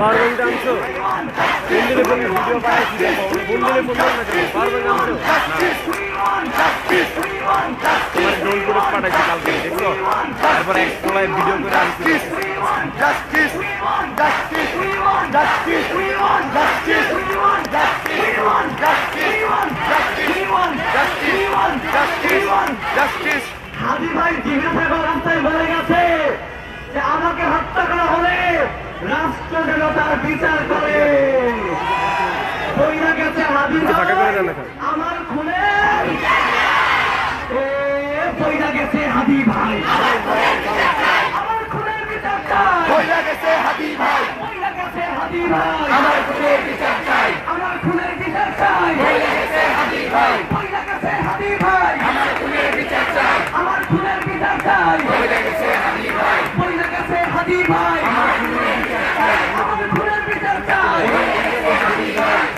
পাওয়ার ব্যাংকটা আনছো? বন্ধুরে ফোন ভিডিও পাঠাচ্ছি, বন্ধুরে ফোন করো না কেন? পাওয়ার ব্যাংক আনছো? তোমার ডোল করে পাঠাচ্ছি কালকে, দেখছো? তারপর এক সময় ভিডিও করে আনছি। হাদি ভাই জিজ্ঞাসা করার রাস্তায় বলে গেছে যে আমাকে হত্যা করা হলে রাষ্ট্র যেন তার বিচার করে। বইরা গেছে হাদি ভাই আমার খুনে, বইরা গেছে হাদি ভাই আমার খুনের বিচার চাই। বইরা গেছে হাদি ভাই, বইরা গেছে হাদি ভাই আমার খুনের বিচার চাই, আমার খুনের বিচার চাই। বইরা গেছে হাদি ভাই, বইরা গেছে হাদি ভাই আমার খুনের বিচার চাই, আমার খুনের বিচার চাই। বইরা গেছে হাদি ভাই, বইরা গেছে হাদি ভাই আমার খুনের বিচার চাই, আমার খুনের বিচার চাই।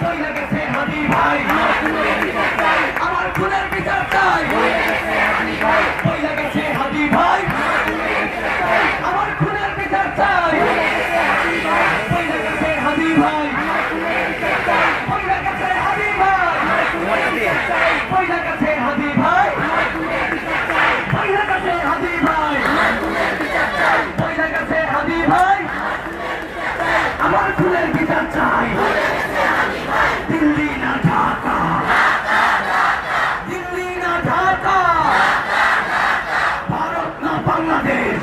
বইরা গেছে হাদি ভাই আমার খুনের বিচার চাই, আমার খুনের বিচার চাই। বইরা গেছে হাদি ভাই আমার খুনের বিচার চাই, বইরা গেছে হাদি ভাই, বইরা গেছে হাদি ভাই, বইরা গেছে হাদি ভাই, বইরা গেছে হাদি ভাই, বইরা গেছে হাদি ভাই আমার খুনের বিচার চাই। দিল্লি না ঢাকা, দিল্লি না ঢাকা, ভারত না বাংলাদেশ,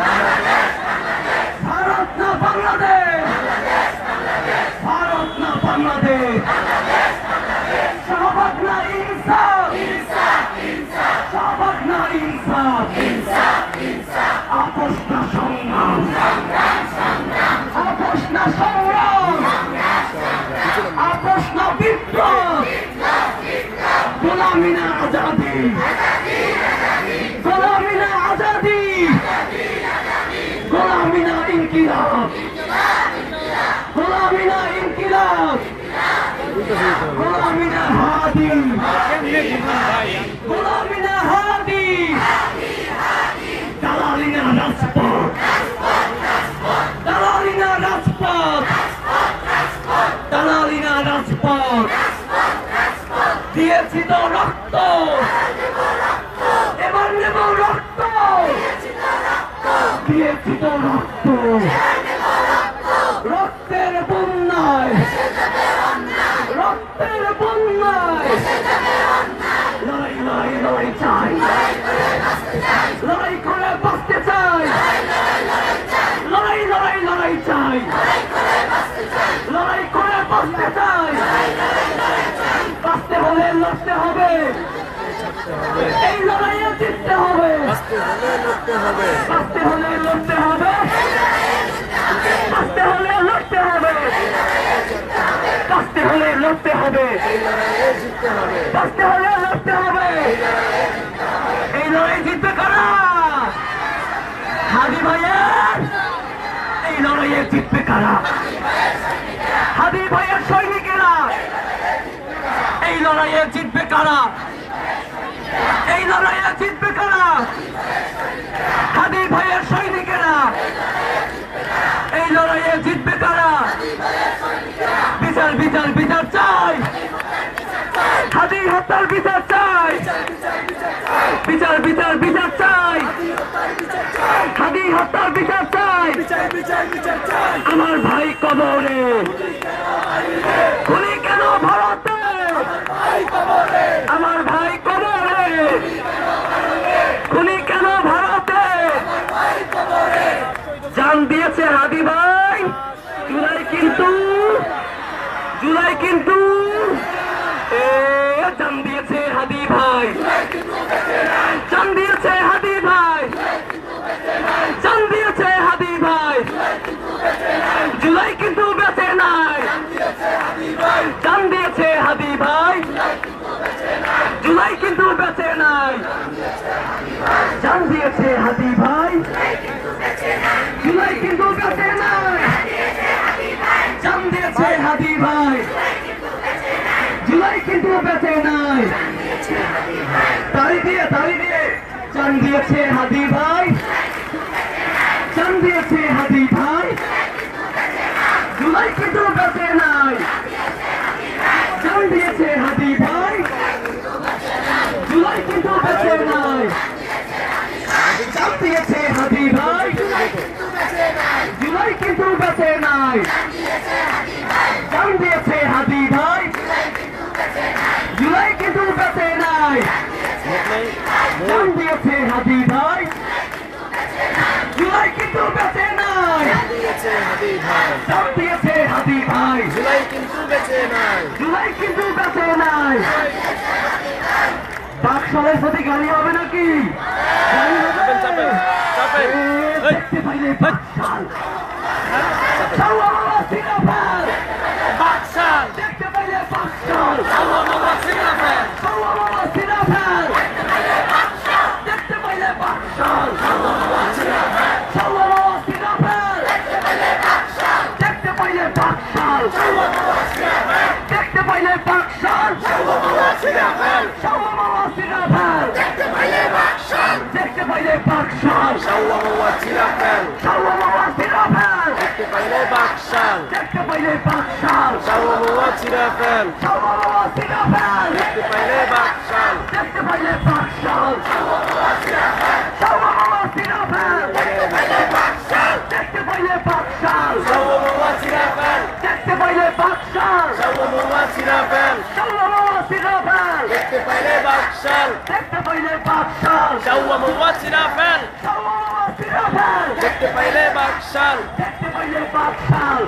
ভারত না বাংলাদেশ, ভারত না বাংলাদেশ, শাহবাগ না ইনসাফ, শাহবাগ না ইনসাফ, আপোষ না সংগ্রাম, আপোষ না সংগ্রাম, আপোষ না বিপ্লব, গোলামি না আজাদি, গোলামি না আজাদি, গোলামি না ইনকিলাব, গোলামি না ইনকিলাব, গোলামি না হাদি, গোলামি না হাদি, দালালি না রাজপথ, দালালি না রাজপথ, দালালি না রাজপথ। দিয়েছি তো রক্ত, এবার নেব রক্ত, দিয়েছি তো রক্ত, রক্তের বন্যায়, রক্তের বন্যায় লড়াই লড়াই লড়াই চাই, লড়াই করে বাঁচতে চাই, লড়াই লড়াই লড়াই চাই, লড়াই করে বাঁচতে চাই। বাঁচতে হলে লড়তে হবে, এই লড়াইয়ে জিততে হবে, বাঁচতে হলে লড়তে হবে, বাঁচতে হলে লড়তে হবে, বাঁচতে হলে লড়তে হবে, বাঁচতে হলে লড়তে হবে। এই লড়াই জিতবে কারা? হাদি ভাইয়ের, এই লড়াইয়ে জিতবে কারা? হাদি ভাইয়ের সৈনিকেরা। এই লড়াইয়ে জিতবে কারা? এই লড়াইয়ে জিতবে কারা? হাদি ভাইয়ের সৈনিকেরা। এই লড়াইয়ে জিতবে কারা? বিচার বিচার বিচার চাই, হাদি হত্যার বিচার চাই, বিচার বিচার বিচার চাই, হাদি হত্যার বিচার চাই। আমার ভাই কবরে, খুনি কেন ভারতে? আমার ভাই কবরে, খুনি কেন ভারতে? জান দিয়েছে হাদি ভাই, জুলাই কিন্তু, জুলাই কিন্তু জান দিয়েছে হাদি ভাই, জান দিয়েছে হাদি ভাই, জান দিয়েছে হাদি ভাই, জুলাই কিন্তু বেঁচে নাই, জান দিয়েছে হাদি ভাই, জুলাই কিন্তু বেঁচে নাই, জান দিয়েছে হাদি ভাই, জুলাই কিন্তু বেঁচে নাই, জান দিয়েছে হাদি ভাই, জুলাই কিন্তু বেঁচে নাই। তালি দিয়ে জান দিয়েছে হাদি ভাই, জান দিয়েছে হাদি ভাই, জুলাই কিন্তু বেঁচে নাই জান দিয়েছে হাদি ভাই জুলাই কিন্তু বেঁচে নাই জান দিয়েছে হাদি ভাই জুলাই কিন্তু বেঁচে নাই জান দিয়েছে হাদি ভাই জুলাই কিন্তু বেঁচে নাই জান দিয়েছে হাদি ভাই জুলাই কিন্তু বেঁচে নাই জান দিয়েছে হাদি ভাই জুলাই কিন্তু বেঁচে নাই জুলাই কিন্তু বেঁচে নাই বাকশালের সাথে গাড়ি হবে নাকি গাড়ি হবে? চাপেন চাপেন দেখতে পাইলে বাকশাল শাওয়াল সিনাফার বাকশাল দেখতে পাইলে বাকশাল শাওয়াল সিনাফার শাওয়াল সিনাফার দেখতে পাইলে বাকশাল শাওয়াল সিনাফার দেখতে পাইলে বাকশাল দেখতে পাইলে বাকশাল শাওয়াল সিনাফার দেখতে পাইলে বাকশাল দেখতে পাইলে বাকশাল দেখতে পাইলে বাকশাল দেখতে পাইলে বাকশাল দেখতে পাইলে বাকশাল দেখতে পাইলে বাকশাল দেখতে পাইলে বাকশাল দেখতে পাইলে বাকশাল দেখতে পাইলে বাকশাল দেখতে পাইলে বাকশাল দেখতে পাইলে বাকশাল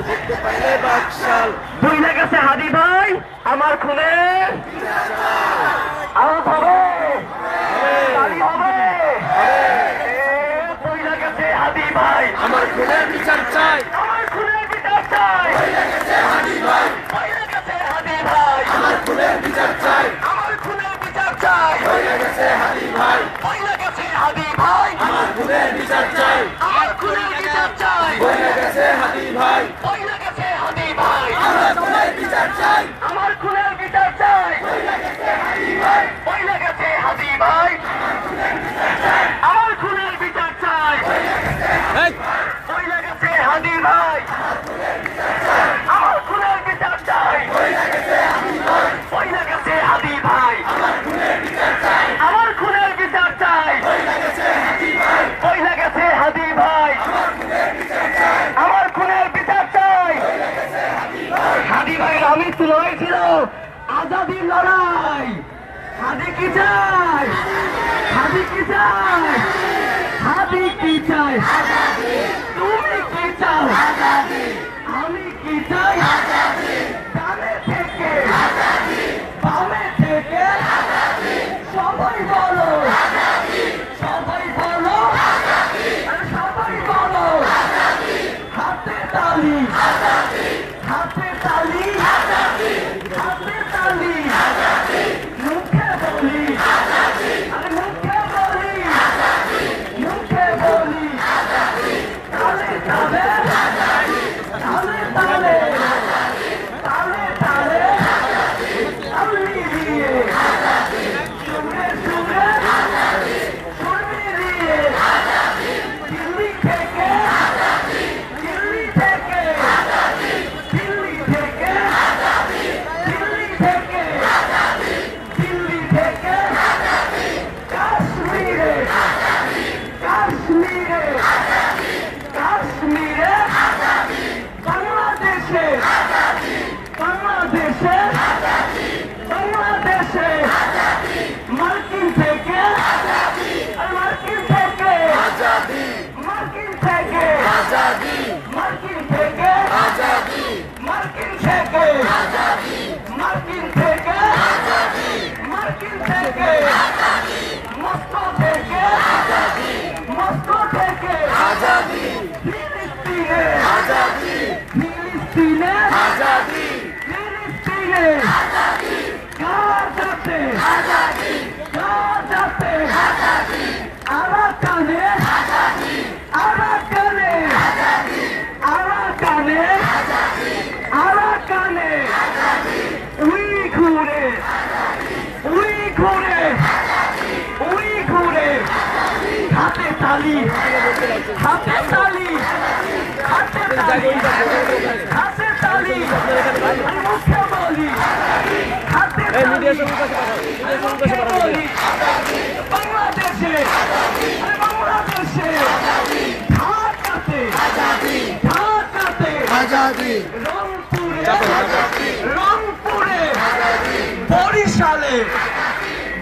দেখতে পাইলে বাকশাল বুঝলে গেছে হাদি ভাই আমার খুনে আওয়াজ হবে তালি হবে বুঝলে গেছে হাদি ভাই আমার খুনের বিচার চাই আমার খুনের বিচার চাই বুঝলে গেছে হাদি ভাই আমার খুনের বিচার চাই আমার খুনের বিচার চাই হয়ে গেছে হাদি ভাই বুঝলে গেছে হাদি ভাই আমার খুনের বিচার চাই আমার খুনের বিচার চাই হয়ে গেছে হাদি ভাই বুঝলে গেছে হাদি ভাই আমার খুনের বিচার চাই আমার খুনের বিচার চাই বুঝলে গেছে হাদি ভাই আমার খুনের বিচার চাই এই বুঝলে গেছে হাদি ভাই আমার খুনের বিচার চাই বুঝলে গেছে হাদি ভাই আমার খুনের বিচার চাই বুঝলে গেছে হাদি ভাই আমার খুনের বিচার চাই হাদি ভাইয়ের আমৃত্যু লড়াই ছিল আজাদির লড়াই হাদি কি চাই হাদি কি চাই হাদি কি চাই তুমি কি চাও আমি কি চাই ডানে থেকে বামে থেকে সবাই বলো সবাই বলো সবাই বলো হাতে তালি হাতে তালি হাতে তালি মুখে বলি আরে মুখে বলি মুখে বলি তালি, হাতে তালি, হাতে তালি, হাতে তালি, আমি মুখে বলি, হাতে তালি, মুখে বলি, বাংলাদেশে, বাংলাদেশে, ঢাকাতে, ঢাকাতে, রংপুরে, রংপুরে, বরিশালে,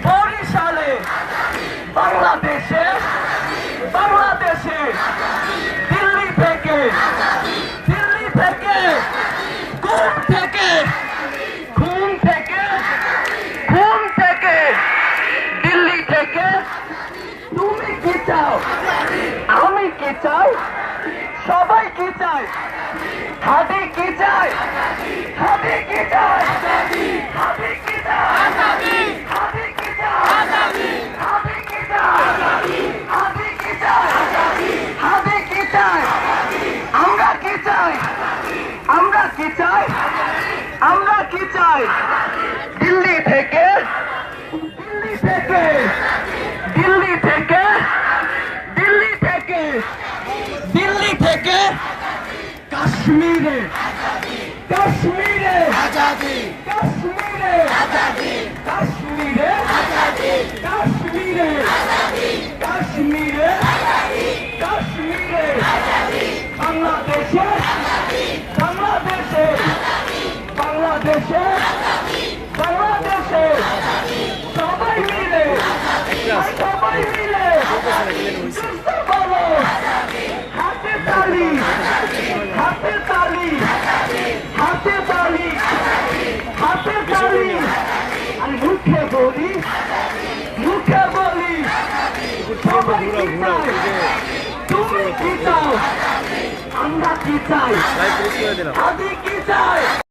বরিশালে, বাংলাদেশে, বাংলাদেশে, দিল্লি থেকে, দিল্লি থেকে, ঘুম থেকে, ঘুম থেকে, ঘুম থেকে, দিল্লি থেকে, তুমি কি চাও, আমি কি চাই, সবাই কি চায়, হাতে কি চায়, হাতে কি চায়, হাতে কি চায়, হাতে কি চায়, হাতে কি চায়, হাতে কি চায়, হাতে কি চায়, আমরা কি চাই, আমরা কি চাই, আমরা কি চাই, দিল্লি থেকে, দিল্লি থেকে, দিল্লি থেকে, দিল্লি থেকে, দিল্লি থেকে, কাশ্মীরে, কাশ্মীরে, কাশ্মীরে, কাশ্মীরে, কাশ্মীরে, কাশ্মীরে, কাশ্মীরে, বাংলাদেশে, বাংলাদেশে, বাংলাদেশে, বাংলাদেশে, সবাই মিলে, সবাই মিলে, সুস্থ বলো, হাতে তালি, হাতে তালি, হাতে তালি, হাতে তালি, আর মুখে বলি, মুখে বলি, সবাই কি চায়, তুমি কি চাও, আমরা কি চাই, লাইভ পুরস্কার দিলাম। আমি কি চাই।